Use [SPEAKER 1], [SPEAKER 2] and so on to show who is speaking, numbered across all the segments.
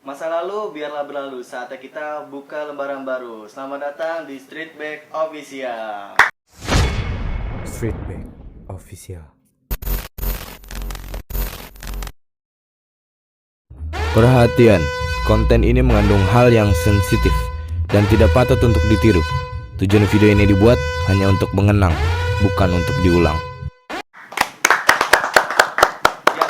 [SPEAKER 1] Masa lalu biarlah berlalu, saatnya kita buka lembaran baru. Selamat datang di Street Bag Official.
[SPEAKER 2] Streetbag Official. Perhatian, konten ini mengandung hal yang sensitif dan tidak patut untuk ditiru. Tujuan video ini dibuat hanya untuk mengenang, bukan untuk diulang.
[SPEAKER 1] Ya,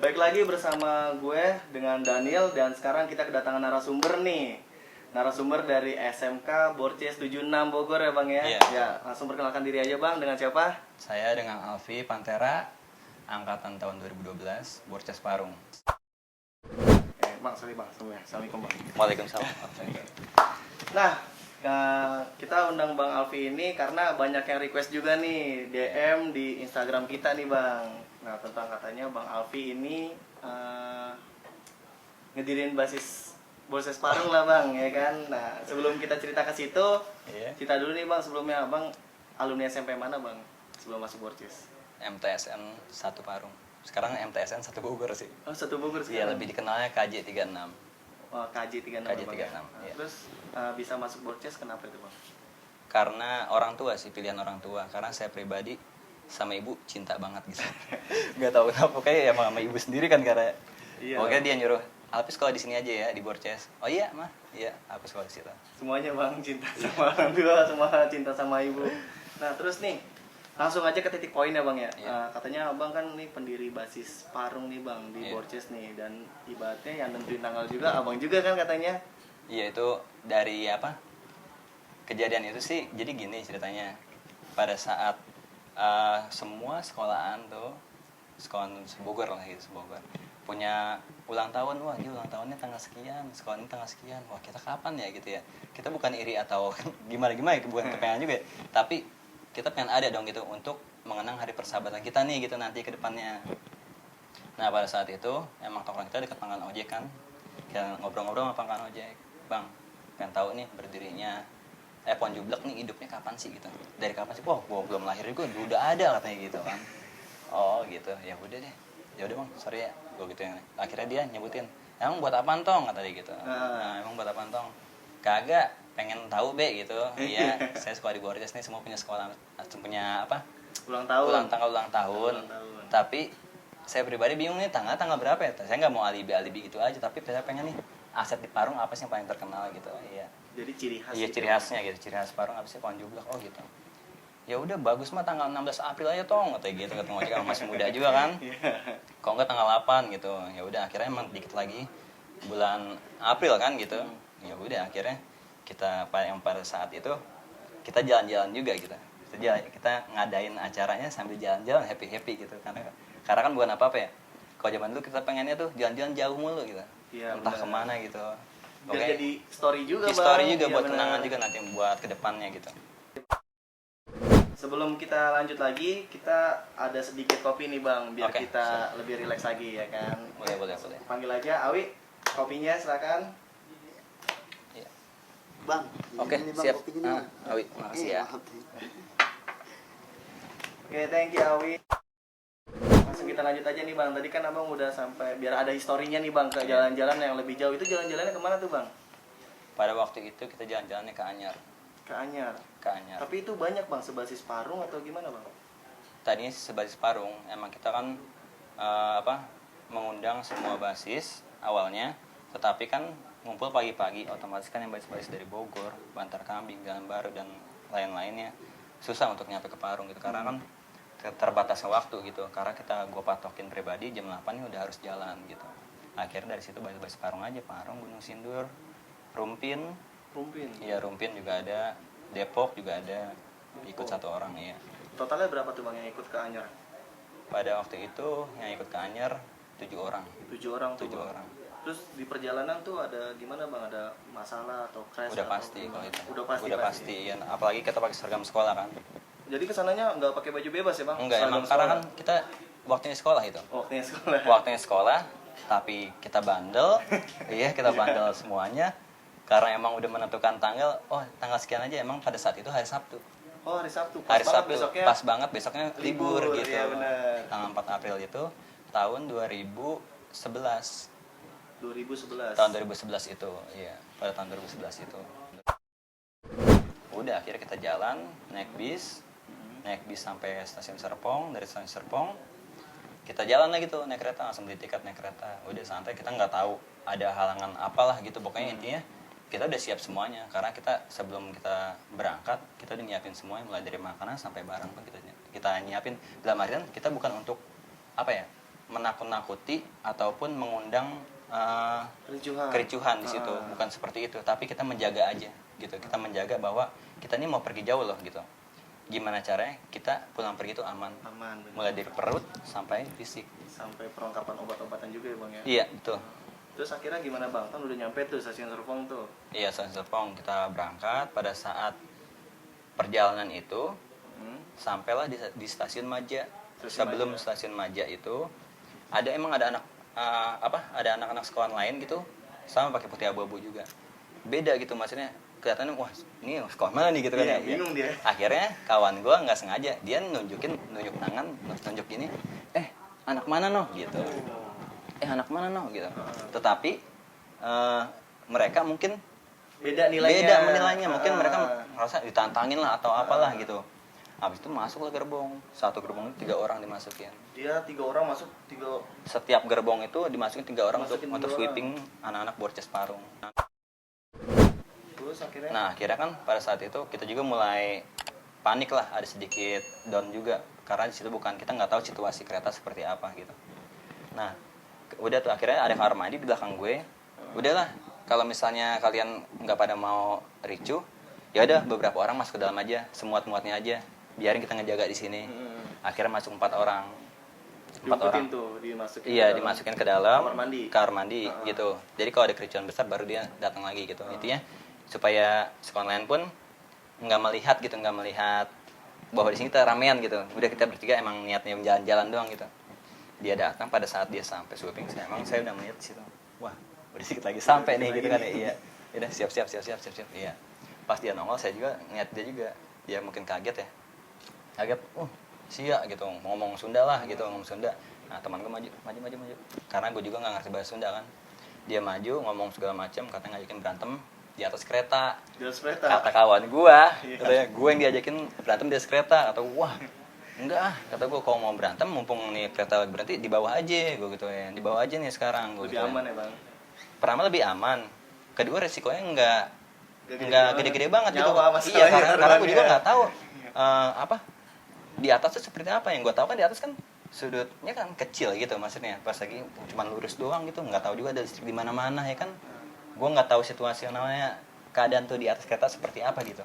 [SPEAKER 1] baik lagi bersama gue dengan Daniel dan sekarang kita kedatangan narasumber nih. Narasumber dari SMK Borces 76 Bogor ya Bang ya?
[SPEAKER 3] Iya.
[SPEAKER 1] Ya, langsung perkenalkan diri aja Bang, dengan siapa?
[SPEAKER 3] Saya dengan Alfi Pantera, angkatan tahun 2012, Borces Parung.
[SPEAKER 1] Bang, sorry Bang, semuanya. Assalamualaikum Bang.
[SPEAKER 3] Waalaikumsalam.
[SPEAKER 1] Nah, kita undang Bang Alfi ini karena banyak yang request juga nih DM di Instagram kita nih Bang. Nah, tentang katanya Bang Alfi ini ngedirin basis Borces Parung lah Bang, ya kan. Nah, sebelum kita cerita ke situ,
[SPEAKER 3] Iya.
[SPEAKER 1] cerita dulu nih Bang, sebelumnya Bang alumni SMP mana Bang sebelum masuk Borces?
[SPEAKER 3] MTSN 1 Parung. Sekarang MTSN 1 Bogor sih.
[SPEAKER 1] Oh, satu Bogor
[SPEAKER 3] Iya,
[SPEAKER 1] sekarang.
[SPEAKER 3] lebih dikenalnya KJ36.
[SPEAKER 1] Oh, KJ 36.
[SPEAKER 3] KJ
[SPEAKER 1] Bang, ya?
[SPEAKER 3] 36, iya.
[SPEAKER 1] Terus bisa masuk Borces kenapa itu Bang?
[SPEAKER 3] Karena orang tua sih, pilihan orang tua. Karena saya pribadi sama ibu cinta banget gitu. Gak tahu kenapa, kayak emang sama ibu sendiri kan karena
[SPEAKER 1] Iya.
[SPEAKER 3] pokoknya dia nyuruh, Alfi sekolah di sini aja ya, di Borces. Oh iya, mah. Iya, aku sekolah di situ.
[SPEAKER 1] Semuanya Bang cinta sama orang tua, semua cinta sama ibu. Nah terus nih langsung aja ke titik poin ya Bang ya.
[SPEAKER 3] Iya.
[SPEAKER 1] Katanya Abang kan nih pendiri basis Parung nih Bang di
[SPEAKER 3] Iya.
[SPEAKER 1] Borces nih, dan ibaratnya yang nentuin tanggal juga Abang juga kan katanya.
[SPEAKER 3] Iya, itu dari apa? Kejadian itu sih, jadi gini ceritanya. Pada saat semua sekolahan tuh, sekolahan Bogor lah gitu, Bogor, punya ulang tahun, wah dia ulang tahunnya tanggal sekian, sekolah ini tanggal sekian, wah kita kapan ya gitu ya. Kita bukan iri atau gimana-gimana, bukan kepengen juga ya. Tapi kita pengen ada dong gitu untuk mengenang hari persahabatan kita nih gitu nanti ke depannya. Nah pada saat itu emang tongkrong kita dekat pangkalan ojek kan, kita ngobrol-ngobrol sama pangkalan ojek, bang pengen tahu nih berdirinya Pohon Jublek nih hidupnya kapan sih gitu, dari kapan sih? Wah gua belum lahir juga udah ada katanya gitu kan. Oh gitu, ya udah deh, ya udah bang sorry ya gue gitu ya. Akhirnya dia nyebutin, emang buat apaan tong kata dia gitu. Nah, emang buat apaan tong? Kagak, pengen tahu be gitu. Iya, saya sekolah di Borces nih, semua punya sekolah, punya apa,
[SPEAKER 1] Ulang tahun.
[SPEAKER 3] ulang tahun. Tapi saya pribadi bingung nih tanggal berapa ya. Saya nggak mau alibi gitu aja, tapi saya pengen nih aset di Parung apa sih yang paling terkenal gitu. Iya,
[SPEAKER 1] Jadi ciri khas.
[SPEAKER 3] iya
[SPEAKER 1] gitu.
[SPEAKER 3] ciri khasnya gitu, ciri khas Parung apa sih? Pohon Jublek. Oh gitu. Ya udah bagus mah tanggal 16 April aja tong katanya gitu, kata ngojek kan masih muda juga kan. Kok enggak tanggal 8 gitu. Ya udah akhirnya emang dikit lagi bulan April kan gitu. Ya udah akhirnya kita yang pada saat itu kita jalan-jalan juga gitu. Kita ngadain acaranya sambil jalan-jalan happy gitu karena kan bukan apa-apa ya. Kalau zaman dulu kita pengennya tuh jalan-jalan jauh mulu gitu.
[SPEAKER 1] Iya,
[SPEAKER 3] Entah
[SPEAKER 1] benar.
[SPEAKER 3] kemana gitu.
[SPEAKER 1] Biar jadi story juga Bang.
[SPEAKER 3] Story juga
[SPEAKER 1] Iya,
[SPEAKER 3] buat
[SPEAKER 1] benar.
[SPEAKER 3] kenangan juga nanti buat kedepannya gitu.
[SPEAKER 1] Sebelum kita lanjut lagi, kita ada sedikit kopi nih Bang, biar
[SPEAKER 3] Oke,
[SPEAKER 1] kita lebih rileks lagi ya kan.
[SPEAKER 3] Boleh.
[SPEAKER 1] Panggil aja Awi, kopinya silakan.
[SPEAKER 3] Iya.
[SPEAKER 4] Bang,
[SPEAKER 3] Oke,
[SPEAKER 4] ini bang
[SPEAKER 3] siap.
[SPEAKER 4] kopinya nih. Bang.
[SPEAKER 3] Awi, makasih ya.
[SPEAKER 4] Maaf.
[SPEAKER 1] Oke, thank you Awi. Langsung kita lanjut aja nih Bang. Tadi kan Abang udah sampai, biar ada historinya nih Bang, ke jalan-jalan yang lebih jauh. Itu jalan-jalannya kemana tuh Bang?
[SPEAKER 3] Pada waktu itu kita jalan-jalannya ke Anyar.
[SPEAKER 1] Ke Anyar. Tapi itu banyak Bang, sebasis Parung atau gimana Bang?
[SPEAKER 3] Tadinya sih sebasis Parung, emang kita kan mengundang semua basis awalnya, tetapi kan ngumpul pagi-pagi, otomatis kan yang basis-basis dari Bogor, Bantar Kambing, Jalan Baru dan lain-lainnya susah untuk nyampe ke Parung gitu karena kan terbatasnya waktu gitu. Karena gue patokin pribadi jam 8 ini udah harus jalan gitu. Akhirnya dari situ basis-basis Parung aja, Parung, Gunung Sindur, Rumpin. Iya, Rumpin juga ada, Depok juga ada, ikut satu orang ya.
[SPEAKER 1] Totalnya berapa tuh Bang yang ikut ke Anyar?
[SPEAKER 3] Pada waktu itu yang ikut ke Anyar 7 orang.
[SPEAKER 1] 7 orang tuh
[SPEAKER 3] 7
[SPEAKER 1] Bang.
[SPEAKER 3] orang.
[SPEAKER 1] Terus di perjalanan tuh ada gimana Bang? Ada masalah atau crash?
[SPEAKER 3] Udah
[SPEAKER 1] atau
[SPEAKER 3] pasti
[SPEAKER 1] gimana?
[SPEAKER 3] kalau itu.
[SPEAKER 1] Udah pasti.
[SPEAKER 3] Ya. Apalagi kita pakai seragam sekolah kan.
[SPEAKER 1] Jadi kesananya nggak pakai baju bebas ya Bang?
[SPEAKER 3] Enggak,
[SPEAKER 1] Seragam
[SPEAKER 3] emang karena
[SPEAKER 1] sekolah?
[SPEAKER 3] kan kita waktunya sekolah itu.
[SPEAKER 1] Waktunya sekolah.
[SPEAKER 3] Waktunya sekolah, tapi kita bandel. Iya, kita bandel semuanya. Karena emang udah menentukan tanggal, tanggal sekian aja emang pada saat itu hari Sabtu.
[SPEAKER 1] Oh, hari Sabtu.
[SPEAKER 3] Hari Sabtu
[SPEAKER 1] besoknya.
[SPEAKER 3] pas banget besoknya libur gitu.
[SPEAKER 1] Iya benar.
[SPEAKER 3] Tanggal 4 April itu tahun 2011.
[SPEAKER 1] 2011.
[SPEAKER 3] Tahun 2011 itu, iya, pada tahun 2011 itu. Udah akhirnya kita jalan naik bis sampai stasiun Serpong. Dari stasiun Serpong kita jalan lagi tuh naik kereta, langsung beli tiket naik kereta. Udah santai, kita nggak tahu ada halangan apalah gitu, pokoknya intinya kita udah siap semuanya, karena kita sebelum kita berangkat kita udah nyiapin semuanya, mulai dari makanan sampai barang pun kita nyiapin. Dalam artian kita bukan untuk apa ya, menakut-nakuti ataupun mengundang kericuhan di situ, bukan seperti itu, tapi kita menjaga aja gitu. Kita menjaga bahwa kita ini mau pergi jauh loh gitu. Gimana caranya kita pulang pergi itu aman,
[SPEAKER 1] bener.
[SPEAKER 3] mulai dari perut sampai fisik,
[SPEAKER 1] sampai perlengkapan obat-obatan juga ya bang ya.
[SPEAKER 3] iya betul.
[SPEAKER 1] Terus akhirnya gimana bang? Kan udah nyampe tuh stasiun Serpong tuh.
[SPEAKER 3] Iya, stasiun Serpong kita berangkat. Pada saat perjalanan itu sampailah di stasiun Maja. Sebelum stasiun Maja itu ada anak ada anak-anak sekolah lain gitu sama pakai putih abu-abu juga. Beda gitu maksudnya, kelihatannya wah ini sekolah mana nih gitu kan ya.
[SPEAKER 1] Bingung dia.
[SPEAKER 3] Akhirnya kawan gue nggak sengaja dia nunjuk tangan, nunjuk gini, anak mana noh gitu. Anak mana noh gitu. Tetapi mereka mungkin
[SPEAKER 1] beda nilainya.
[SPEAKER 3] Mungkin mereka merasa ditantangin lah atau apalah gitu. Habis itu masuklah gerbong. Satu gerbong itu 3 orang dimasukin.
[SPEAKER 1] Dia 3 orang masuk 3.
[SPEAKER 3] Setiap gerbong itu dimasukin 3 orang untuk sweeping anak-anak Borces Parung.
[SPEAKER 1] Terus akhirnya?
[SPEAKER 3] Nah akhirnya kan pada saat itu kita juga mulai panik lah, ada sedikit down juga karena di situ kita nggak tahu situasi kereta seperti apa gitu. Nah udah tuh akhirnya ada kamar mandi di belakang gue. Udahlah, kalau misalnya kalian nggak pada mau ricuh, ya udah beberapa orang masuk ke dalam aja, semuat-muatnya aja, biarin kita ngejaga di sini. Akhirnya masuk 4 orang. 4 orang
[SPEAKER 1] tuh dimasukin.
[SPEAKER 3] Iya, dimasukin ke dalam kamar mandi gitu. Jadi kalau ada kericuan besar baru dia datang lagi gitu. Intinya supaya sekolah lain pun nggak melihat bahwa di sini kita ramean gitu. Udah kita bertiga emang niatnya jalan-jalan doang gitu. Dia datang pada saat dia sampai sweeping, saya udah melihat di situ. Wah, udah sedikit lagi sampai nih gitu kan ya. Iya. Udah siap. Iya. Pas dia nongol saya juga ngeliat dia juga. Dia mungkin kaget ya. Kaget, sia gitu, ngomong Sunda lah gitu, ngomong Sunda. Nah, teman gue maju. Karena gue juga nggak ngerti bahasa Sunda kan. Dia maju ngomong segala macam, katanya ngajakin berantem di atas kereta. Kata kawan gue, katanya gue yang diajakin berantem di atas kereta. Atau wah, enggak kata gue kalau mau berantem mumpung nih kereta berhenti di bawah aja, gue gitu ya. Di bawah aja nih sekarang.
[SPEAKER 1] Lebih aman ya bang.
[SPEAKER 3] Pertama lebih aman. Kedua resikonya enggak gede-gede banget gitu.
[SPEAKER 1] Iya,
[SPEAKER 3] karena gue juga nggak tahu di atas tuh seperti apa. Yang gue tahu kan di atas kan sudutnya kan kecil gitu maksudnya. Pas lagi cuma lurus doang gitu, nggak tahu juga ada listrik di mana-mana ya kan. Gue nggak tahu situasionalnya keadaan tuh di atas kereta seperti apa gitu.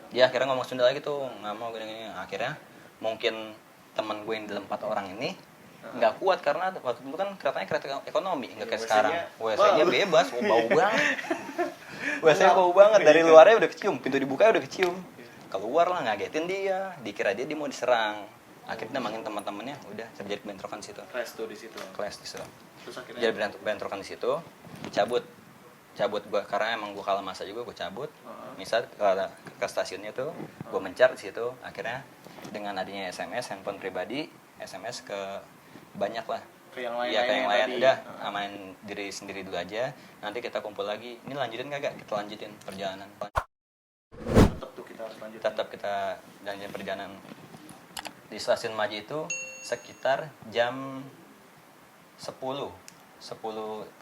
[SPEAKER 3] Dia akhirnya ngomong Sunda lagi tuh, nggak mau gini. Akhirnya mungkin teman gue yang dalam 4 orang ini nggak kuat karena waktu itu kan keretanya kereta ekonomi, nggak kayak sekarang. WC-nya bebas, bau banget. WC-nya bau banget, dari luarnya udah kecium, pintu dibuka udah kecium. Keluar lah, ngagetin dia, dikira dia mau diserang. Akhirnya manggil teman-temannya, udah terjadi bentrokan di situ.
[SPEAKER 1] Clash di situ.
[SPEAKER 3] Terus akhirnya jadi bentrokan di situ, cabut gua karena emang gua kalah masa juga, gua cabut. Misal ke stasiunnya tuh, gua mencar di situ. Akhirnya dengan adanya SMS, handphone pribadi, SMS ke banyak lah.
[SPEAKER 1] Ke yang lain.
[SPEAKER 3] Iya, ke yang lain. Udah, amanin diri sendiri dulu aja. Nanti kita kumpul lagi. Ini lanjutin kagak? Kita lanjutin perjalanan. Tetap kita lanjutin perjalanan. Di stasiun Maja itu sekitar jam 10,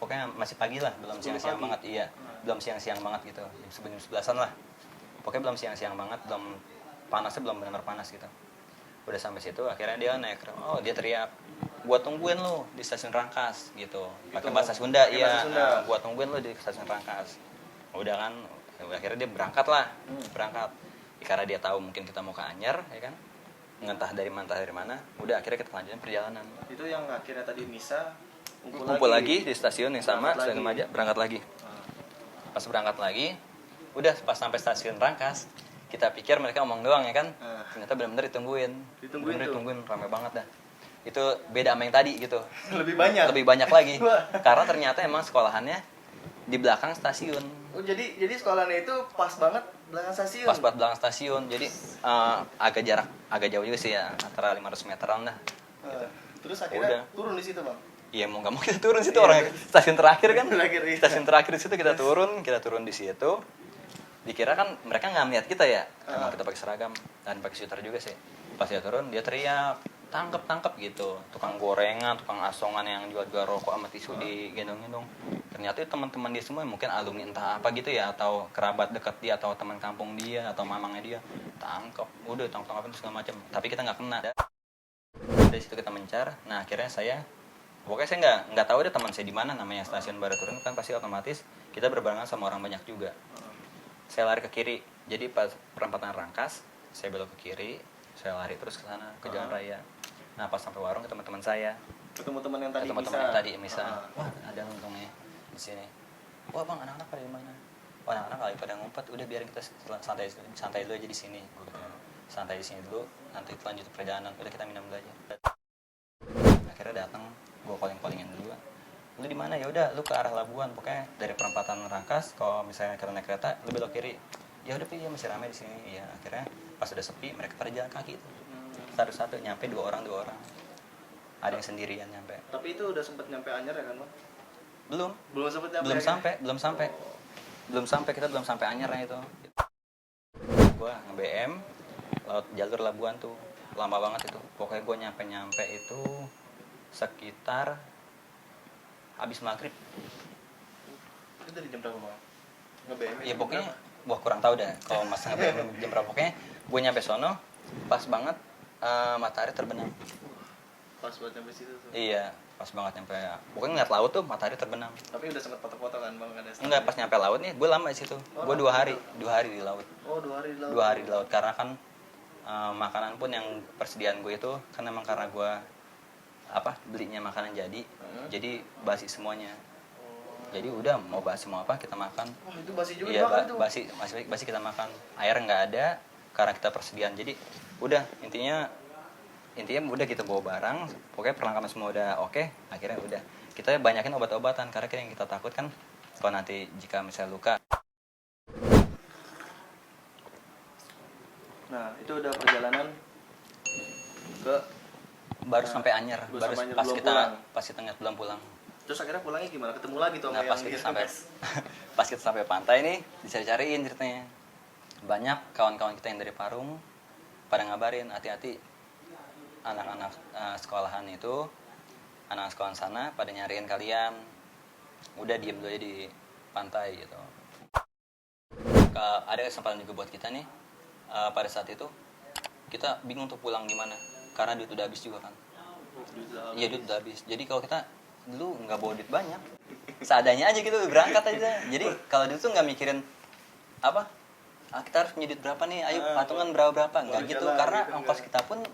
[SPEAKER 3] pokoknya masih pagi lah, belum siang-siang banget. Iya, belum siang-siang banget gitu, sebelum 11-an lah. Pokoknya belum siang-siang banget, belum panasnya belum benar panas gitu. Udah sampai situ, akhirnya dia naik, dia teriak, gua tungguin lu di stasiun Rangkas gitu. Pakai bahasa Sunda, iya. Gua tungguin lu di stasiun Rangkas. Udah kan, akhirnya dia berangkat. Karena dia tahu mungkin kita mau ke Anyar, ya kan? Entah dari mana. Udah akhirnya kita lanjutin perjalanan.
[SPEAKER 1] Itu yang akhirnya tadi misa
[SPEAKER 3] kumpul lagi di stasiun yang sama, stasiun Maja, berangkat lagi. Pas berangkat lagi, udah pas sampai stasiun Rangkas, kita pikir mereka omong doang ya kan. Ternyata benar-benar ditungguin, ramai banget dah. Itu beda sama yang tadi gitu. Lebih banyak lagi. Karena ternyata emang sekolahannya di belakang stasiun.
[SPEAKER 1] Oh, jadi sekolahannya itu pas banget belakang stasiun.
[SPEAKER 3] Pas banget belakang stasiun. Jadi agak jauh juga sih ya, antara 500 meteran dah.
[SPEAKER 1] Terus akhirnya turun di situ, Bang.
[SPEAKER 3] Iya mau nggak mau kita turun situ, orang stasiun terakhir kan.
[SPEAKER 1] Iya.
[SPEAKER 3] Stasiun terakhir di situ kita turun di situ. Dikira kan mereka nggak melihat kita ya, emang kita pakai seragam dan pakai sweater juga sih. Pas dia turun dia teriak, tangkep gitu, tukang gorengan, tukang asongan yang jual rokok sama tisu di gendong-gendong. Ternyata itu teman-teman dia semua, mungkin alumni entah apa gitu ya, atau kerabat dekat dia, atau teman kampung dia, atau mamangnya dia. Tangkep, udah tangkap segala macam. Tapi kita nggak kena. Dari situ kita mencar. Nah akhirnya pokoknya saya nggak tahu deh teman saya di mana. Namanya stasiun baru turun kan pasti otomatis kita berbarengan sama orang banyak juga. Saya lari ke kiri, jadi pas perempatan Rangkas saya belok ke kiri, saya lari terus ke sana ke jalan raya. Nah pas sampai warung ketemu teman saya,
[SPEAKER 1] Ketemu teman yang tadi
[SPEAKER 3] ketemu teman yang tadi misal, wah ada untungnya di sini. Wah bang, anak-anak pada di mana? Wah anak-anak lagi pada ngumpet, udah biar kita santai dulu aja di sini. Santai di sini dulu, nanti lanjut perjalanan. Udah kita minum dulu aja. Akhirnya datang, gue calling-callingin dulu. Lu di mana? Ya udah, lu ke arah Labuan. Pokoknya dari perempatan Rangkas, kalau misalnya kita naik kereta, lu belok kiri. Ya udah, ya masih ramai di sini. Ya akhirnya pas udah sepi, mereka pada jalan kaki itu. Satu-satu nyampe dua orang. Ada yang sendirian nyampe.
[SPEAKER 1] Tapi itu udah sempet nyampe Anyer ya kan, Bang? Belum sempet nyampe.
[SPEAKER 3] Belum sampai, kita belum sampai Anyarnya itu. Gua nge-BM laut jalur Labuan tuh. Lama banget itu. Pokoknya gua nyampe itu sekitar habis maghrib.
[SPEAKER 1] Itu dari jam berapa, Bang? Nge-BM?
[SPEAKER 3] Ya pokoknya gua kurang tahu deh kalau mas nge-BM jam berapa. Pokoknya gua nyampe sono pas banget matahari terbenam.
[SPEAKER 1] Pas buat nyampe situ tuh.
[SPEAKER 3] Iya, pas banget nyampe. Pokoknya ngeliat laut tuh matahari terbenam.
[SPEAKER 1] Tapi udah sempet foto-foto kan, Bang?
[SPEAKER 3] Enggak, pas nyampe laut nih, gue lama di situ. Gue 2 hari di laut.
[SPEAKER 1] Oh, 2 hari di laut.
[SPEAKER 3] 2 hari di laut karena kan makanan pun yang persediaan gue itu kan emang karena gue belinya makanan jadi basi semuanya. Jadi udah mau basi mau apa kita makan.
[SPEAKER 1] Wah, itu basi juga
[SPEAKER 3] Iya,
[SPEAKER 1] dimakan itu.
[SPEAKER 3] basi kita makan. Air nggak ada karena kita persediaan. Jadi udah intinya udah kita bawa barang, pokoknya perlengkapan semua udah oke. Akhirnya udah kita banyakin obat-obatan karena yang kita takut kan kalau nanti jika misalnya luka.
[SPEAKER 1] Nah, itu udah perjalanan ke
[SPEAKER 3] Baru sampai Anyer,
[SPEAKER 1] baru sampai Anyer,
[SPEAKER 3] pas
[SPEAKER 1] belum
[SPEAKER 3] kita
[SPEAKER 1] pulang.
[SPEAKER 3] pas kita nggak pulang.
[SPEAKER 1] Terus akhirnya pulangnya gimana? Ketemu lagi tuh sama
[SPEAKER 3] Nah, pas
[SPEAKER 1] yang
[SPEAKER 3] kita
[SPEAKER 1] di
[SPEAKER 3] sampai
[SPEAKER 1] SMS.
[SPEAKER 3] pas kita sampai pantai nih dicari-cariin ceritanya. Banyak kawan-kawan kita yang dari Parung pada ngabarin hati-hati anak-anak sekolahan itu, anak sekolahan sana pada nyariin kalian. Udah diem dulu aja di pantai gitu. Ada kesempatan juga buat kita nih. Pada saat itu kita bingung untuk pulang gimana karena duit udah habis juga kan. Iya, duit udah habis. Jadi kalau kita dulu nggak bawa duit banyak, seadanya aja gitu berangkat aja. Jadi kalau dulu tuh nggak mikirin kita harus punya duit berapa nih, ayo patungan berapa nggak gitu, karena
[SPEAKER 1] gitu,
[SPEAKER 3] ongkos kita pun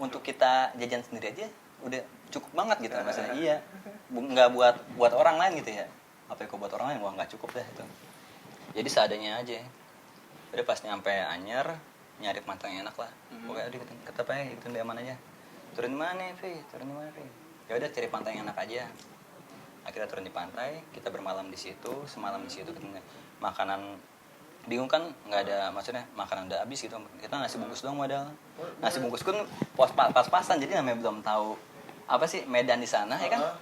[SPEAKER 3] untuk kita jajan sendiri aja udah cukup banget gitu maksudnya. Iya, nggak buat orang lain gitu ya. Apa yang kau buat orang lain, wah nggak cukup deh itu. Jadi seadanya aja. Udah pas nyampe Anyer nyari pantai yang enak lah. Pokoknya udah kita pengen gitu di mana aja. Turun di mana, Vi? Ya udah cari pantai yang enak aja. Akhirnya turun di pantai, kita bermalam di situ, semalam di situ kita makanan bingung kan nggak ada, maksudnya makanan udah habis gitu. Kita nasi bungkus doang modal. Nasi bungkus kan pas-pasan, jadi namanya belum tahu apa sih Medan di sana ya kan.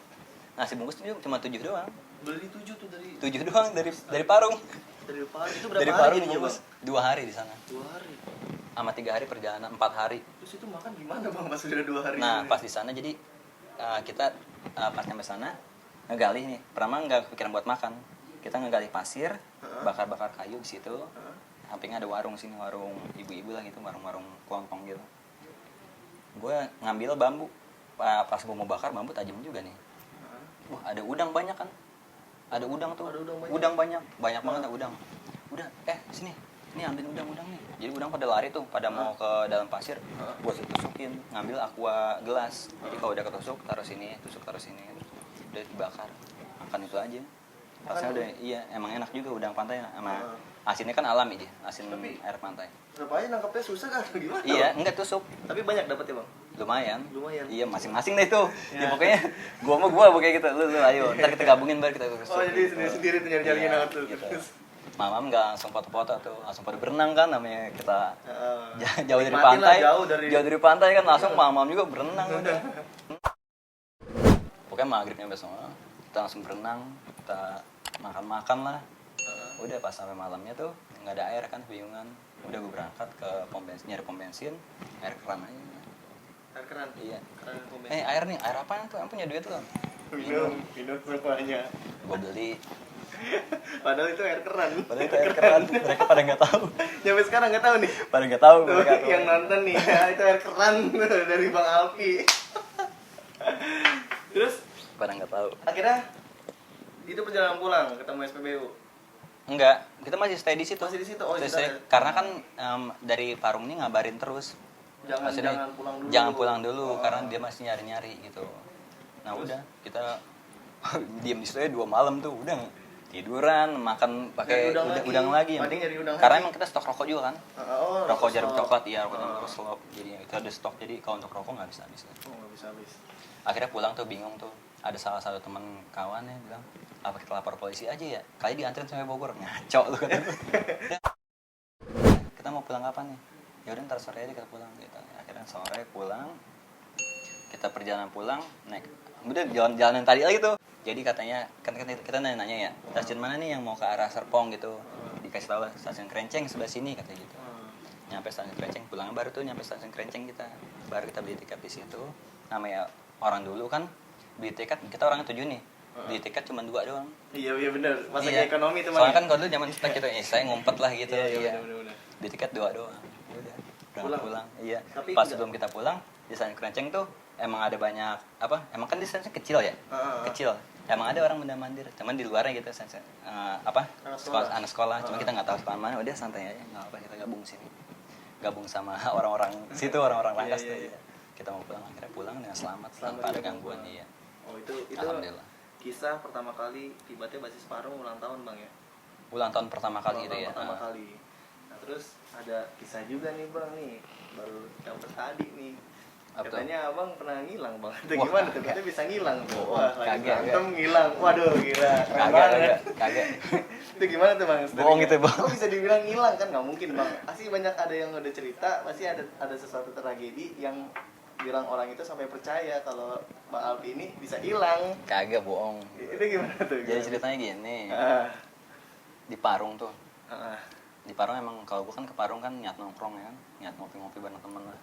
[SPEAKER 3] Nasi bungkus tuh cuma 7 doang.
[SPEAKER 1] Beli 7 tuh dari
[SPEAKER 3] 7 doang dari Parung.
[SPEAKER 1] Dari Parung itu berapa
[SPEAKER 3] Dari
[SPEAKER 1] hari
[SPEAKER 3] Parung
[SPEAKER 1] nih,
[SPEAKER 3] dibungkus 2 hari di sana.
[SPEAKER 1] 2 hari.
[SPEAKER 3] Sama 3 hari perjalanan 4 hari.
[SPEAKER 1] Terus itu makan gimana, Bang, pas udah 2 hari?
[SPEAKER 3] Nah, pas di sana jadi kita pas nyampe sana ngegali nih. Pertama nggak kepikiran buat makan. Kita ngegali pasir, bakar-bakar kayu di situ. Sampingnya ada warung sini, warung ibu-ibu lah gitu, warung-warung kelontong gitu. Gue ngambil bambu. Pas gue mau bakar bambu tajam juga nih. Wah, ada udang banyak kan? Ada udang tuh.
[SPEAKER 1] Ada udang banyak.
[SPEAKER 3] Udang banyak banget ada udang. Udah, sini. Ini ambil udang nih. Jadi udang pada lari tuh, pada mau ke dalam pasir. Gue tusukin, ngambil aqua gelas. Jadi kalau udah ketusuk, taruh sini, taruh sini. Udah dibakar. Makan itu aja. Rasanya udah, iya, emang enak juga udang pantai sama asinnya kan alami aja, asin air pantai.
[SPEAKER 1] Ngapain nangkapnya susah kan? Gimana?
[SPEAKER 3] Iya, enggak tusuk.
[SPEAKER 1] Tapi banyak dapat ya, Bang?
[SPEAKER 3] Lumayan.
[SPEAKER 1] Lumayan.
[SPEAKER 3] Iya, masing-masing deh itu. Ya pokoknya gua kayak gitu. Lu ayo, ntar kita gabungin baru kita tusuk.
[SPEAKER 1] Oh, jadi sendiri tuh nyari-nyari
[SPEAKER 3] Iya,
[SPEAKER 1] enak tuh.
[SPEAKER 3] gitu. Mamam nggak langsung foto-foto tuh, langsung pada berenang kan, namanya kita jauh dari pantai.
[SPEAKER 1] Jauh dari
[SPEAKER 3] pantai kan langsung mamam juga berenang udah. pokoknya maghrib nyampe sono kita langsung berenang, kita makan lah. Udah pas sampai malamnya tuh nggak ada air kan, bingungan. Udah gue berangkat ke pom bensin, nyari pom bensin, air keran aja.
[SPEAKER 1] Air keran.
[SPEAKER 3] Iya.
[SPEAKER 1] Keran pom bensin.
[SPEAKER 3] Air nih, air apaan tuh? Yang punya duit tuh.
[SPEAKER 1] Minum semuanya.
[SPEAKER 3] Gue beli.
[SPEAKER 1] Padahal itu air keran.
[SPEAKER 3] Padahal itu air keran, mereka pada nggak tahu.
[SPEAKER 1] Nyampe sekarang nggak tahu nih.
[SPEAKER 3] Pada nggak tahu
[SPEAKER 1] Tuh,
[SPEAKER 3] mereka.
[SPEAKER 1] yang nonton nih, ya, itu air keran dari Bang Alfi. Terus
[SPEAKER 3] Pada nggak tahu.
[SPEAKER 1] akhirnya itu perjalanan pulang ketemu SPBU.
[SPEAKER 3] Enggak, kita masih stay di situ.
[SPEAKER 1] Masih di situ. Oh,
[SPEAKER 3] Stay-
[SPEAKER 1] di
[SPEAKER 3] stay.
[SPEAKER 1] sana.
[SPEAKER 3] Karena kan dari Parung ini ngabarin terus. Maksudnya,
[SPEAKER 1] Jangan pulang dulu.
[SPEAKER 3] jangan pulang dulu
[SPEAKER 1] Oh.
[SPEAKER 3] karena dia masih nyari-nyari gitu. Nah udah kita diem di situ ya 2 malam tuh, udah tiduran, makan pakai
[SPEAKER 1] Nyari
[SPEAKER 3] udang lagi.
[SPEAKER 1] Mending nyari udang
[SPEAKER 3] Karena
[SPEAKER 1] lagi.
[SPEAKER 3] emang kita stok rokok juga kan.
[SPEAKER 1] Oh,
[SPEAKER 3] Rokok jarum
[SPEAKER 1] stop.
[SPEAKER 3] coklat, iya rokok jarum slop. Jadi itu ada stok, jadi kalau untuk rokok nggak bisa habis.
[SPEAKER 1] Oh, nggak bisa habis.
[SPEAKER 3] Akhirnya pulang tuh bingung tuh. Ada salah satu teman kawan yang bilang, apa kita lapor polisi aja ya? Kali dianterin sampai Bogor. Ngaco lu kata gue. Kita mau pulang kapan nih? Ya udah ntar sore aja kita pulang gitu. Akhirnya sore pulang. Kita perjalanan pulang naik. Udah jalan tadi lagi tuh. Jadi katanya kan kita nanya ya, stasiun mana nih yang mau ke arah Serpong gitu. Dikasih tahu lah stasiun Krenceng sebelah sini katanya gitu. Nyampe stasiun Krenceng, pulang baru tuh nyampe stasiun Krenceng kita. Baru kita beli tiket di situ. Namanya orang dulu kan beli tiket, kita orangnya 7 nih. Beli tiket cuma 2 doang.
[SPEAKER 1] Iya benar. Masa
[SPEAKER 3] Iya.
[SPEAKER 1] ekonomi tuh
[SPEAKER 3] Soalnya kan kalau dulu zaman kita gitu, saya ngumpet lah gitu.
[SPEAKER 1] Iya, benar.
[SPEAKER 3] Beli tiket 2 doang. Udah.
[SPEAKER 1] Pulang.
[SPEAKER 3] Pulang. Iya.
[SPEAKER 1] Tapi
[SPEAKER 3] Pas
[SPEAKER 1] enggak-
[SPEAKER 3] sebelum kita pulang, di stasiun Krenceng tuh emang ada banyak apa? Emang kan di stasiun kecil ya? Kecil. Emang ada orang benda mandir, cuman di luarnya gitu stasiun apa? Anak sekolah. Cuma kita nggak tahu sekolah mana. Udah santai aja, nggak apa, kita gabung sini. Gabung sama orang-orang situ, orang-orang Rangkas tuh.
[SPEAKER 1] Iya.
[SPEAKER 3] Kita mau pulang, akhirnya pulang dengan selamat tanpa ada gangguan. Iya.
[SPEAKER 1] Oh, itu
[SPEAKER 3] Alhamdulillah.
[SPEAKER 1] kisah pertama kali tiba-tiba basis Parung ulang tahun, Bang ya.
[SPEAKER 3] Ulang tahun pertama kali
[SPEAKER 1] Ulang
[SPEAKER 3] itu
[SPEAKER 1] tahun
[SPEAKER 3] ya.
[SPEAKER 1] Pertama kali. Nah, terus ada kisah juga nih, Bang nih. Baru dapet tadi nih.
[SPEAKER 3] Apa tuh?
[SPEAKER 1] Katanya Abang pernah ngilang, Bang. Itu
[SPEAKER 3] Wah,
[SPEAKER 1] gimana tuh?
[SPEAKER 3] kagak.
[SPEAKER 1] Kita bisa ngilang tuh.
[SPEAKER 3] Oh,
[SPEAKER 1] Wah, lagi
[SPEAKER 3] kagak,
[SPEAKER 1] berantem ngilang. Waduh, gila. Keren
[SPEAKER 3] Kagak,
[SPEAKER 1] banget.
[SPEAKER 3] kagak.
[SPEAKER 1] Itu gimana tuh, Bang?
[SPEAKER 3] Bohong gitu, Bang.
[SPEAKER 1] Kok bisa dibilang ngilang kan? Nggak mungkin, Bang. Pasti banyak ada yang udah cerita, pasti ada sesuatu tragedi yang bilang orang itu sampai percaya kalau Bang Alfi ini bisa hilang.
[SPEAKER 3] Kagak bohong.
[SPEAKER 1] Itu gimana tuh?
[SPEAKER 3] Jadi ceritanya gini,
[SPEAKER 1] Ah,
[SPEAKER 3] di Parung tuh.
[SPEAKER 1] ah,
[SPEAKER 3] Di Parung emang kalau gue kan ke Parung kan niat nongkrong ya kan, niat ngopi-ngopi bareng temen lah.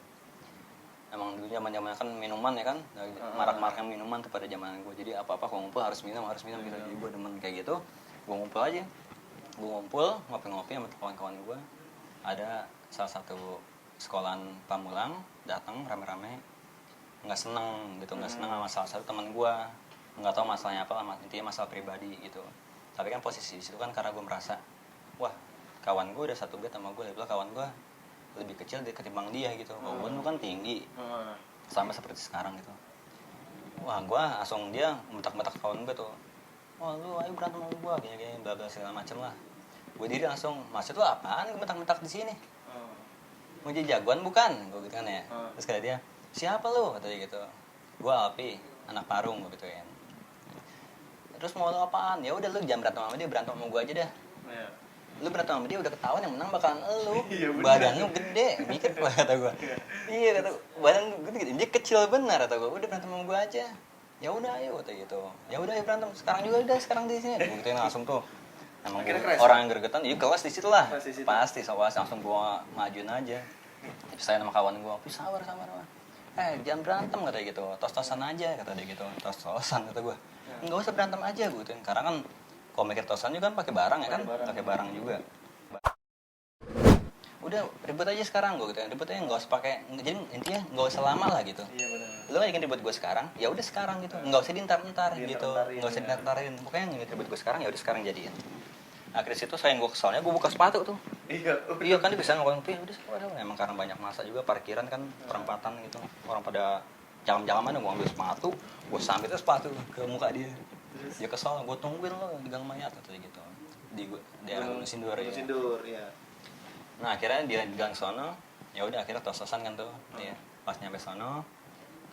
[SPEAKER 3] Emang dulu zaman-zamannya kan minuman ya kan, marak-maraknya minuman tuh pada zaman gue. Jadi apa-apa kalau ngumpul harus minum gitu. Jadi gue demen kayak gitu, gue ngumpul aja. Gue ngumpul, ngopi-ngopi sama kawan-kawan gue. Ada salah satu sekolahan Pamulang datang rame-rame, nggak seneng gitu, nggak seneng sama salah satu teman gue. Nggak tahu masalahnya apa lah, intinya masalah pribadi gitu. Tapi kan posisi di situ kan karena gue merasa, wah kawan gue udah satu bed sama gue, dia bilang kawan gue lebih kecil ketimbang dia gitu. Oh, gue kan tinggi,
[SPEAKER 1] ah.
[SPEAKER 3] sama seperti sekarang gitu. Wah gue langsung dia metak-metak kawan gue tuh, wah lu ayo berantem sama gue, gini-gini bla bla segala macem lah. Gue diri langsung, maksud lu apaan gue metak-metak di sini? Mau jadi jagoan bukan? Gue gitu kan ya. Terus kata dia, siapa lu? Kata dia gitu. Gue Alfi, anak Parung, gue gituin. Terus mau lu apaan? Ya udah lu jangan berantem sama dia, berantem sama gue aja dah.
[SPEAKER 1] Iya.
[SPEAKER 3] Lu berantem sama dia udah ketahuan yang menang bakalan elu.
[SPEAKER 1] Iya, bener.
[SPEAKER 3] Badan lu gede, mikir gua kata gua. Iya kata gua, badan lu gede, dia kecil benar kata gua. Udah berantem sama gua aja. Ya udah ayo kata gitu. Ya udah ayo berantem sekarang juga udah sekarang di sini. Gua gituin langsung tuh. Emang
[SPEAKER 1] Akhirnya
[SPEAKER 3] gua,
[SPEAKER 1] keras,
[SPEAKER 3] orang yang gregetan, iya kelas di situ lah.
[SPEAKER 1] Kelas di situ.
[SPEAKER 3] Pasti soalnya langsung gua majuin aja. Terus saya sama kawan gua, sabar. Jangan berantem kata dia gitu. Tos-tosan aja kata dia gitu. Tos-tosan kata gua. Enggak usah berantem aja gua gituin. Karena kan kalau mikir tosan juga kan pakai barang ya kan, pakai barang juga. Udah ribut aja sekarang gue gitu, ribut aja nggak usah pakai, jadi intinya nggak usah lama lah gitu.
[SPEAKER 1] Iya benar.
[SPEAKER 3] Lo ingin ribut gue sekarang, ya udah sekarang gitu, nggak usah diantar-antar gitu, nggak usah diantarin. Pokoknya ingin ribut gue sekarang, ya udah sekarang jadiin. Akhirnya situ sayang gue kesalnya, gue buka sepatu tuh.
[SPEAKER 1] Iya.
[SPEAKER 3] Iya kan dia bisa ngopi, udah waduh, emang karena banyak masa juga parkiran kan perempatan gitu, orang pada jam-jaman gue ambil sepatu, gue sambil tuh sepatu ke muka dia. Dia kesal, gue tungguin lo di Gang Mayat atau gitu, di daerah Gunung Sindur ya.
[SPEAKER 1] Sindur, ya.
[SPEAKER 3] Nah akhirnya dia di gang sono, ya udah akhirnya tos-tosan kan tuh, dia pas nyampe sono,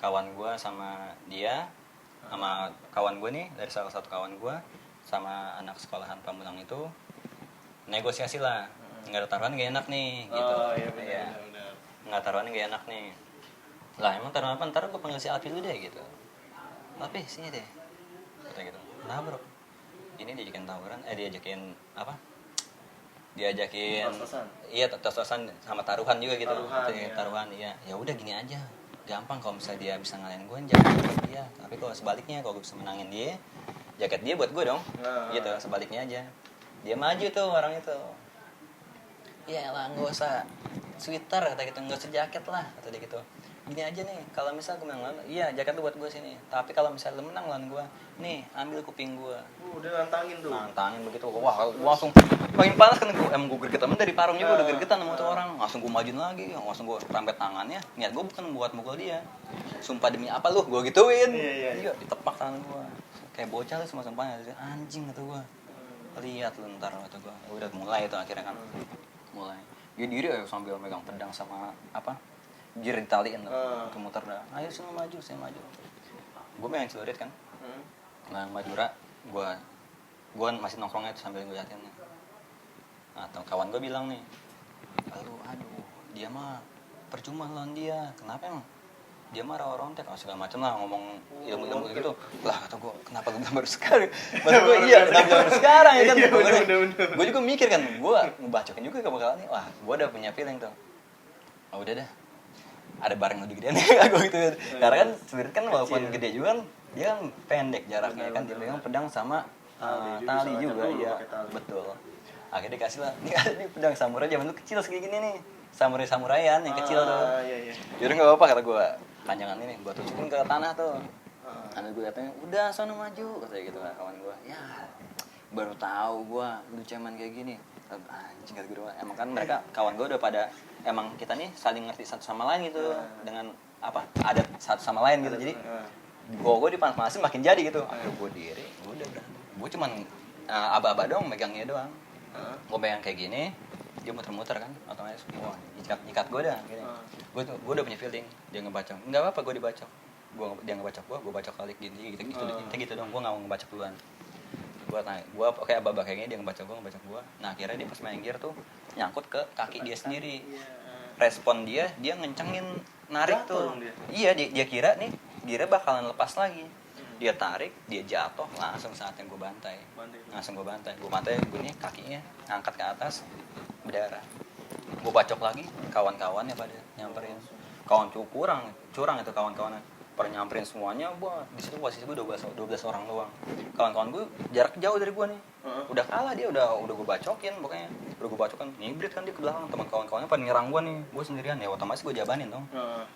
[SPEAKER 3] kawan gue sama dia, sama kawan gue nih dari salah satu kawan gue, sama anak sekolahan Pamulang itu negosiasi lah, nggak ada taruhan gak enak nih, gitu.
[SPEAKER 1] Oh iya benar.
[SPEAKER 3] Iya.
[SPEAKER 1] Benar.
[SPEAKER 3] Nggak taruhannya gak enak nih. Lah emang taruhan apa? Ntar gue panggil si Alfi dulu deh gitu. tapi sini deh kata gitu. Nah bro, ini diajakin tawuran, diajakin apa, diajakin
[SPEAKER 1] Tos-tosan.
[SPEAKER 3] iya tos-tosan sama taruhan juga gitu.
[SPEAKER 1] Taruhan,
[SPEAKER 3] Iya,
[SPEAKER 1] iya.
[SPEAKER 3] taruhan iya. Ya udah gini aja, gampang kalau misalnya dia bisa ngalahin gue, jaket buat dia. Tapi kalau sebaliknya, kalau gue bisa menangin dia, jaket dia buat gue dong.
[SPEAKER 1] Nah.
[SPEAKER 3] Gitu, sebaliknya aja. Dia maju tuh orang itu. Iya lah, nggak usah sweater kata gitu, nggak usah jaket lah kata dia gitu. Gini aja nih, kalau misal gue menang lawan, iya jaket lu buat gue sini. Tapi kalau misalnya lu menang lawan gue, nih ambil kuping gue.
[SPEAKER 1] Udah nantangin tuh.
[SPEAKER 3] Nantangin begitu, wah gua langsung makin panas kan gue, emang gue gregetan dari parung juga udah gregetan sama tuh orang. Langsung gue majuin lagi, langsung gue rampet tangannya. Niat gue bukan buat mukul dia. Sumpah demi apa lu, gue gituin.
[SPEAKER 1] Iya.
[SPEAKER 3] Ditepak tangan gue. Kayak bocah lu semua sumpahnya, anjing kata gue. Lihat lu ntar kata gue. Udah mulai itu akhirnya kan. Mulai. Dia diri sambil megang pedang sama apa? Jir ditaliin tuh. Muter dah. Ayo sini maju, sini maju. Gue megang celurit kan. Nah, Madura, gue masih nongkrongnya itu sambil ngeliatin. Nah, kawan gue bilang nih, aduh, dia mah percuma lawan dia. Kenapa emang? Dia mah rawa-rontek, segala macem lah ngomong ilmu-ilmu gitu. Lah kata gue, kenapa gue baru sekarang? Maksud gue iya, kenapa baru sekarang ya kan? Gue juga mikir kan, gue ngebacokin juga ke bakalan nih. Wah, gue udah punya feeling tuh. Oh udah dah, ada barang lebih gedean gue gitu. Karena kan sebenarnya kan walaupun gede juga kan, dia kan pendek jaraknya kan, dia pegang pedang sama tali juga, iya betul. Akhirnya dikasih lah, ini pedang samurai zaman dulu kecil segini gini nih, samuraian yang kecil tuh.
[SPEAKER 1] Iya.
[SPEAKER 3] Yaudah nggak apa-apa kata gue, panjangan ini gue tunjukin ke tanah tuh. Anak gue katanya, udah sono maju katanya gitu kan kawan gue. Ya baru tahu gue lu cemen kayak gini. Anjing kata gue, emang kan mereka kawan gue udah pada, emang kita nih saling ngerti satu sama lain gitu, dengan apa adat satu sama lain gitu. Jadi gue dipanas-panasin makin jadi gitu. Akhirnya gue diri, udah berantem. Gue cuman aba-aba doang, megangnya doang. Gue pegang kayak gini, dia muter-muter kan, otomatis wah nyikat gue dah gini. Gue udah punya feeling dia ngebacok, nggak apa-apa gue dibacok, dia ngebacok gue bacok kali gini gitu dong. Gue nggak mau ngebacok duluan, gue pakai aba-aba kayak gini, dia ngebacok gue. Nah akhirnya dia pas main gear tuh nyangkut ke kaki dia sendiri. Respon dia ngencengin narik tuh. Iya, dia kira nih gearnya bakalan lepas lagi. Dia tarik, dia jatuh, langsung saatnya gue bantai. Gue bantai, gue nih kakinya ngangkat ke atas, berdarah. Gue bacok lagi, kawan-kawannya pada nyamperin. Kawan tuh curang itu kawan-kawannya. Pada nyamperin semuanya, di situ posisi gue 12 orang doang. Kawan-kawan gue jarak jauh dari gue nih. Udah kalah dia, udah gue bacokin pokoknya. Udah gue bacokin, ngibrit kan dia ke belakang. Teman kawan-kawannya pada nyerang gue nih, gue sendirian. Ya otomatis gue jabanin dong.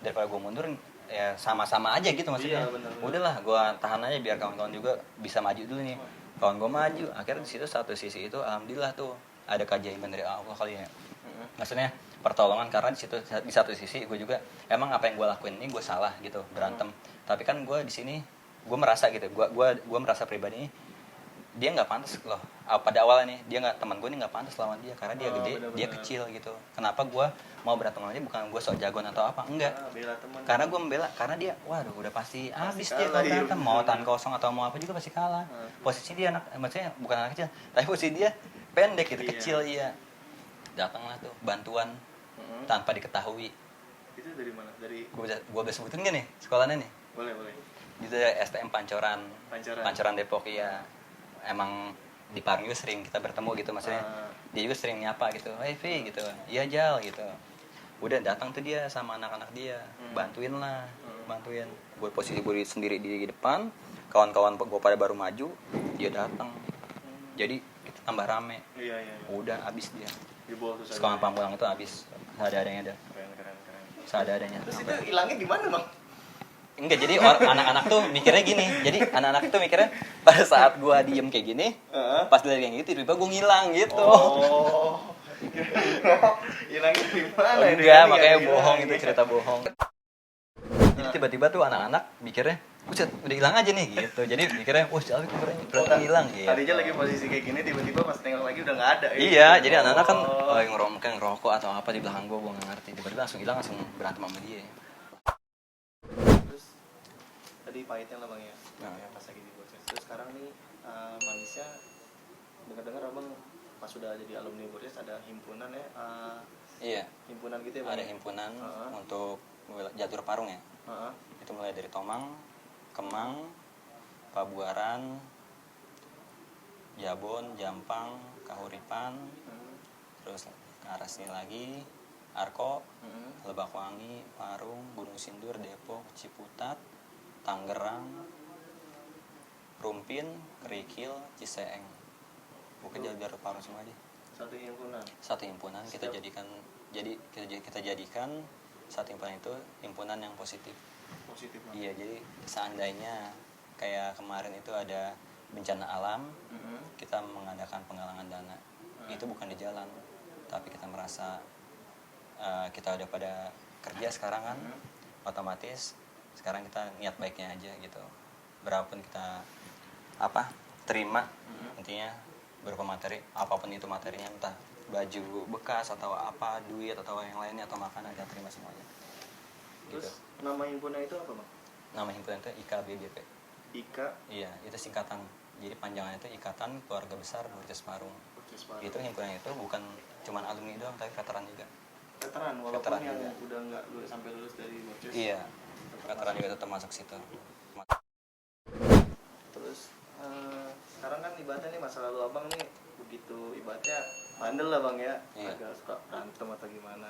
[SPEAKER 3] Daripada gue mundur, ya sama-sama aja gitu maksudnya. Udahlah, gue tahan aja biar kawan-kawan juga bisa maju dulu nih. Kawan gue maju, akhirnya di situ satu sisi itu alhamdulillah tuh ada keajaiban dari Allah kali ya. Maksudnya pertolongan, karena di satu sisi gue juga emang apa yang gue lakuin ini gue salah gitu, berantem. Tapi kan gue di sini gue merasa gitu, gue merasa pribadi ini dia nggak pantas loh. Pada awalnya nih dia nggak, teman gue ini nggak pantas lawan dia karena dia gede, dia kecil gitu. Kenapa gue mau berantem sama dia? Bukan gue sok jagoan atau apa, enggak. Karena gue membela, karena dia, waduh udah pasti habis dia kalau berantem, mau tahan kosong atau mau apa juga pasti kalah. Posisi dia maksudnya bukan anak kecil, tapi posisi dia pendek gitu, kecil iya. Datanglah tuh bantuan tanpa diketahui.
[SPEAKER 1] Itu dari mana? Dari
[SPEAKER 3] gue bisa sebutin gak nih sekolahnya nih?
[SPEAKER 1] Boleh.
[SPEAKER 3] Itu STM Pancoran Depok iya. Emang di Parung juga sering kita bertemu gitu, maksudnya dia juga sering nyapa gitu, hey Vi gitu, iya Jal gitu. Udah datang tuh dia sama anak-anak dia, bantuin gue posisi gue sendiri di depan, kawan-kawan gue pada baru maju, dia datang, jadi kita tambah rame. Iya. Udah abis dia sekolah Pamulang itu abis seadanya dah. Keren. Seadanya.
[SPEAKER 1] Terus itu hilangnya gimana bang?
[SPEAKER 3] Enggak, jadi anak-anak tuh mikirnya gini. Jadi anak-anak tuh mikirnya pada saat gua diem kayak gini, pas dia kayak gitu, tiba-tiba gua ngilang gitu.
[SPEAKER 1] Oh. Hilangnya gimana?
[SPEAKER 3] Enggak, makanya bohong itu, cerita bohong. Jadi tiba-tiba tuh anak-anak mikirnya, "Buset, udah hilang aja nih," gitu. Jadi mikirnya, "Wah, Jalwi kemarin berarti hilang." Gitu.
[SPEAKER 1] Tadinya lagi posisi kayak gini, tiba-tiba pas tengok lagi udah nggak ada.
[SPEAKER 3] Iya, jadi anak-anak kan ngerokok atau apa di belakang gua nggak ngerti. Tiba-tiba langsung hilang, langsung berantem sama dia.
[SPEAKER 1] Tadi pahitnya lah bang ya, yang pas lagi di Borses. Terus sekarang nih manisnya, dengar-dengar abang pas sudah jadi alumni Borses ada himpunan ya?
[SPEAKER 3] Iya.
[SPEAKER 1] Himpunan gitu ya bang?
[SPEAKER 3] Ada himpunan untuk jatuh parung ya. Itu mulai dari Tomang, Kemang, Pabuaran, Jabon, Jampang, Kahuripan, terus ke arah sini lagi Arko, Lebakwangi, Parung, Gunung Sindur, Depok, Ciputat, Tangerang, Rumpin, Kerikil, Ciseeng. Pokoknya jalur Parung semua aja.
[SPEAKER 1] Satu himpunan.
[SPEAKER 3] Satu himpunan kita jadikan kita jadikan satu himpunan itu himpunan yang positif.
[SPEAKER 1] Positif. Bang.
[SPEAKER 3] Iya, jadi seandainya kayak kemarin itu ada bencana alam, kita mengadakan penggalangan dana. Itu bukan di jalan, tapi kita merasa kita udah pada kerja sekarang kan, otomatis sekarang kita niat baiknya aja gitu. Berapapun kita terima, intinya berupa materi, apapun itu materinya, entah baju bekas atau apa, duit atau yang lainnya atau makanan, kita terima semuanya. Gitu.
[SPEAKER 1] Terus nama himpunan itu apa, Bang?
[SPEAKER 3] Nama himpunan itu IKBBP.
[SPEAKER 1] Ika.
[SPEAKER 3] Iya, itu singkatan. Jadi panjangannya itu Ikatan Keluarga Besar Borces Parung. Itu himpunan itu bukan cuma alumni doang, tapi veteran juga.
[SPEAKER 1] Veteran, walaupun
[SPEAKER 3] Veteran
[SPEAKER 1] yang
[SPEAKER 3] juga.
[SPEAKER 1] udah nggak sampai lulus dari Borces.
[SPEAKER 3] Iya, veteran juga tetap masuk situ.
[SPEAKER 1] Terus sekarang kan ibaratnya nih masa lalu abang nih begitu ibaratnya bandel lah bang ya,
[SPEAKER 3] Iya.
[SPEAKER 1] agak suka berantem atau gimana.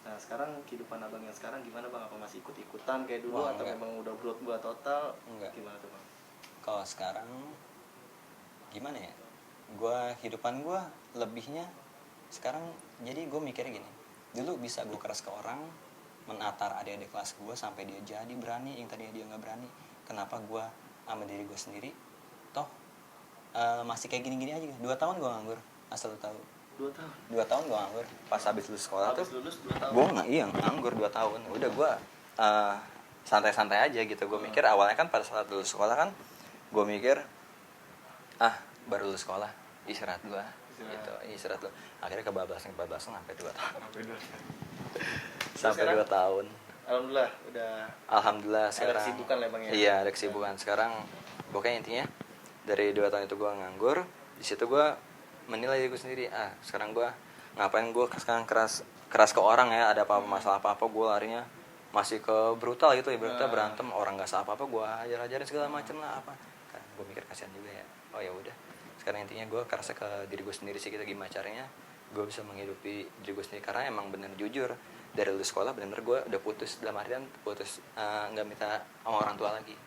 [SPEAKER 1] Nah sekarang kehidupan abang yang sekarang gimana bang? Apa masih ikut-ikutan kayak dulu
[SPEAKER 3] Wah,
[SPEAKER 1] atau
[SPEAKER 3] enggak.
[SPEAKER 1] memang udah berubah total?
[SPEAKER 3] Enggak.
[SPEAKER 1] Gimana tuh bang?
[SPEAKER 3] Kalau sekarang gimana ya? Kehidupan gue lebihnya sekarang, jadi gue mikirnya gini. Dulu bisa gue keras ke orang, menatar adik-adik kelas gue sampai dia jadi berani, yang tadinya dia nggak berani. Kenapa gue sama diri gue sendiri? Toh masih kayak gini-gini aja. 2 tahun gue nganggur, asal lu tahu.
[SPEAKER 1] 2 tahun.
[SPEAKER 3] 2 tahun gue nganggur. Pas habis lulus sekolah
[SPEAKER 1] Habis
[SPEAKER 3] tuh,
[SPEAKER 1] lulus 2 tahun.
[SPEAKER 3] gue nganggur 2 tahun. Udah gue santai-santai aja gitu. Gue mikir awalnya kan pada saat lulus sekolah kan, gue mikir baru lulus sekolah, istirahat gue gitu, istirahat lu. Akhirnya kebablasan sampai 2 tahun. Sampai 2 tahun.
[SPEAKER 1] Alhamdulillah udah
[SPEAKER 3] Alhamdulillah
[SPEAKER 1] ada
[SPEAKER 3] sekarang.
[SPEAKER 1] kesibukan lah bang ya.
[SPEAKER 3] Iya, ada kesibukan. Sekarang pokoknya intinya dari 2 tahun itu gue nganggur. Di situ gue menilai diri gue sendiri. Sekarang gue ngapain gue sekarang keras ke orang ya, ada apa-apa masalah apa-apa gue larinya masih ke brutal gitu ya, brutal berantem, orang nggak salah apa-apa gue ajar-ajarin segala macem lah apa. Kan gue mikir kasihan juga ya. Oh ya udah. Sekarang intinya gue keras ke diri gue sendiri sih, kita gimana caranya gue bisa menghidupi diri gue sendiri, karena emang bener jujur dari lulus sekolah bener-bener gue udah putus, dalam artian putus nggak minta sama orang tua lagi.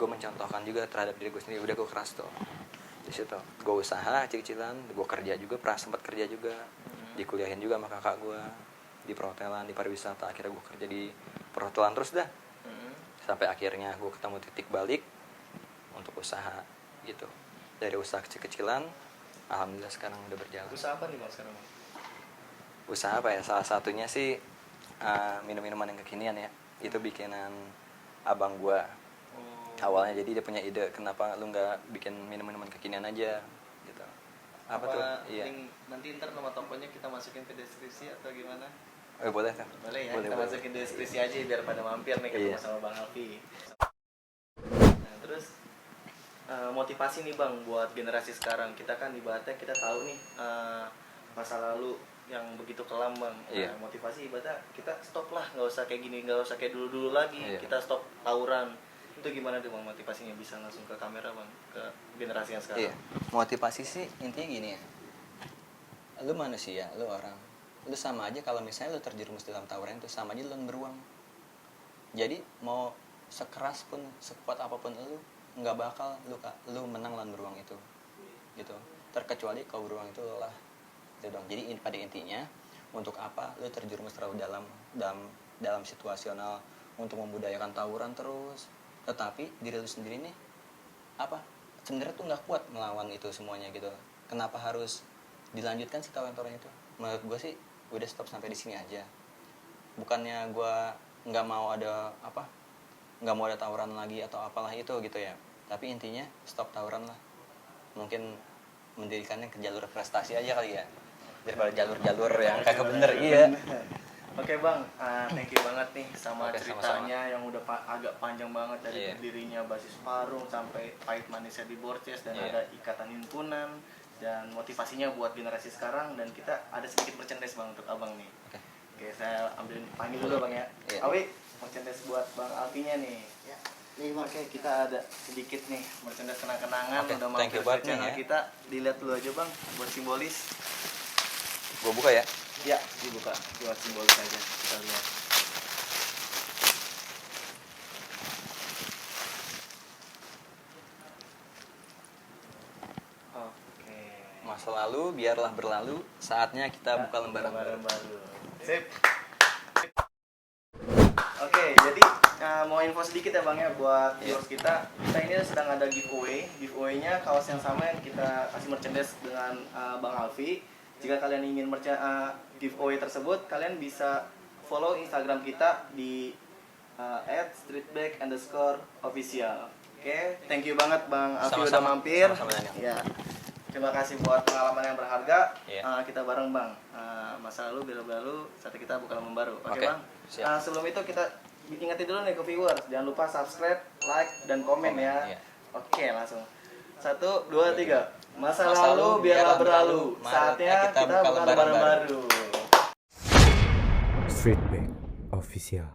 [SPEAKER 3] Gue mencontohkan juga terhadap diri gue sendiri, udah gue keras tuh di situ. Gue usaha kecil-kecilan, gue kerja juga, pernah sempat kerja juga, dikuliahin juga sama kakak gue di perhotelan, di pariwisata. Akhirnya gue kerja di perhotelan terus dah, sampai akhirnya gue ketemu titik balik untuk usaha gitu. Dari usaha kecil-kecilan, alhamdulillah sekarang udah berjalan.
[SPEAKER 1] Usaha apa nih bang sekarang?
[SPEAKER 3] Usaha apa ya? Salah satunya sih minum-minuman yang kekinian ya. Itu bikinan abang gua. Awalnya jadi dia punya ide, kenapa lu nggak bikin minum-minuman kekinian aja gitu. Apa tuh? Iya.
[SPEAKER 1] Nanti ntar nama tokonya kita masukin ke deskripsi atau gimana?
[SPEAKER 3] Boleh kan?
[SPEAKER 1] Boleh ya, kita masukin deskripsi aja biar pada mampir nih ketemu sama Bang Alfi. Nah, terus motivasi nih Bang buat generasi sekarang. Kita kan ibaratnya kita tahu nih masa lalu yang begitu kelam Bang.
[SPEAKER 3] Iya.
[SPEAKER 1] Motivasi ibaratnya kita stop lah, nggak usah kayak gini, nggak usah kayak dulu-dulu lagi.
[SPEAKER 3] Iya.
[SPEAKER 1] Kita stop tawuran. Itu gimana tuh Bang motivasinya, bisa langsung ke kamera Bang, ke generasi yang sekarang?
[SPEAKER 3] Iya. Motivasi sih intinya gini ya. Lu manusia, lu orang. Lu sama aja kalau misalnya lu terjerumus dalam tawuran itu, sama aja lu beruang. Jadi mau sekeras pun, sekuat apapun lu, nggak bakal lu menang lawan beruang itu gitu, terkecuali kalau beruang itu lelah gitu dong. Jadi pada intinya, untuk apa lu terjerumus terlalu dalam situasional untuk membudayakan tawuran terus, tetapi diri lu sendiri nih sebenarnya tuh nggak kuat melawan itu semuanya gitu. Kenapa harus dilanjutkan sih tawuran itu? Menurut gue sih udah stop sampai di sini aja. Bukannya gue nggak mau ada tawuran lagi atau apalah itu gitu ya, tapi intinya stop tawuran lah. Mungkin mendirikannya ke jalur prestasi aja kali ya, daripada jalur-jalur yang kagak bener. Iya.
[SPEAKER 1] Oke Bang, thank you banget nih sama
[SPEAKER 3] Oke,
[SPEAKER 1] ceritanya yang udah agak panjang banget dari
[SPEAKER 3] Iya.
[SPEAKER 1] berdirinya Basis Parung sampai pahit manisnya di Borces dan
[SPEAKER 3] Iya.
[SPEAKER 1] ada ikatan himpunan dan motivasinya buat generasi sekarang, dan kita ada sedikit merchandise Bang untuk Abang nih. Oke, saya panggil dulu Bang ya.
[SPEAKER 3] Iya.
[SPEAKER 1] Awi, merchandise buat Bang Alfinya nih. Ya.
[SPEAKER 4] Nih bang.
[SPEAKER 1] Oke, kita ada sedikit nih merchandise kenang-kenangan.
[SPEAKER 3] Oke,
[SPEAKER 1] Udah
[SPEAKER 3] thank
[SPEAKER 1] mampir
[SPEAKER 3] you
[SPEAKER 1] ke
[SPEAKER 3] banget nih
[SPEAKER 1] channel
[SPEAKER 3] ya.
[SPEAKER 1] kita. Dilihat dulu aja bang, buat simbolis.
[SPEAKER 3] Gue buka ya.
[SPEAKER 1] Ya, dibuka buat simbolis aja. Kita lihat. Oke.
[SPEAKER 3] Masa lalu biarlah berlalu, saatnya kita buka lembaran baru.
[SPEAKER 1] baru. Sip. Oke, jadi mau info sedikit ya bang ya buat viewers kita. Kita ini sedang ada giveaway. Giveaway-nya kaos yang sama yang kita kasih merchandise dengan Bang Alfi. Jika kalian ingin giveaway tersebut, kalian bisa follow Instagram kita di @streetbag_official. Oke, thank you banget Bang Alfi udah
[SPEAKER 3] Sama-sama.
[SPEAKER 1] mampir.
[SPEAKER 3] Sama-sama, Daniel.
[SPEAKER 1] Ya. Terima kasih buat pengalaman yang berharga.
[SPEAKER 3] Iya.
[SPEAKER 1] Kita bareng Bang. Masa lalu biar berlalu, saat kita buka lembaran baru. Oke
[SPEAKER 3] Oke,
[SPEAKER 1] Bang.
[SPEAKER 3] siap.
[SPEAKER 1] Sebelum itu kita ingetin dulu nih ke viewers, jangan lupa subscribe, like, dan komen ya.
[SPEAKER 3] iya.
[SPEAKER 1] Oke, langsung. 1, 2, 3. Masa
[SPEAKER 3] Masa
[SPEAKER 1] lalu
[SPEAKER 3] lalu
[SPEAKER 1] biarlah
[SPEAKER 3] biarlah
[SPEAKER 1] berlalu.
[SPEAKER 3] berlalu.
[SPEAKER 1] Saatnya
[SPEAKER 3] Mari
[SPEAKER 1] kita
[SPEAKER 3] kita buka
[SPEAKER 1] buka
[SPEAKER 3] lembaran
[SPEAKER 1] lembaran
[SPEAKER 3] baru.
[SPEAKER 1] baru.
[SPEAKER 2] Streetbag Official.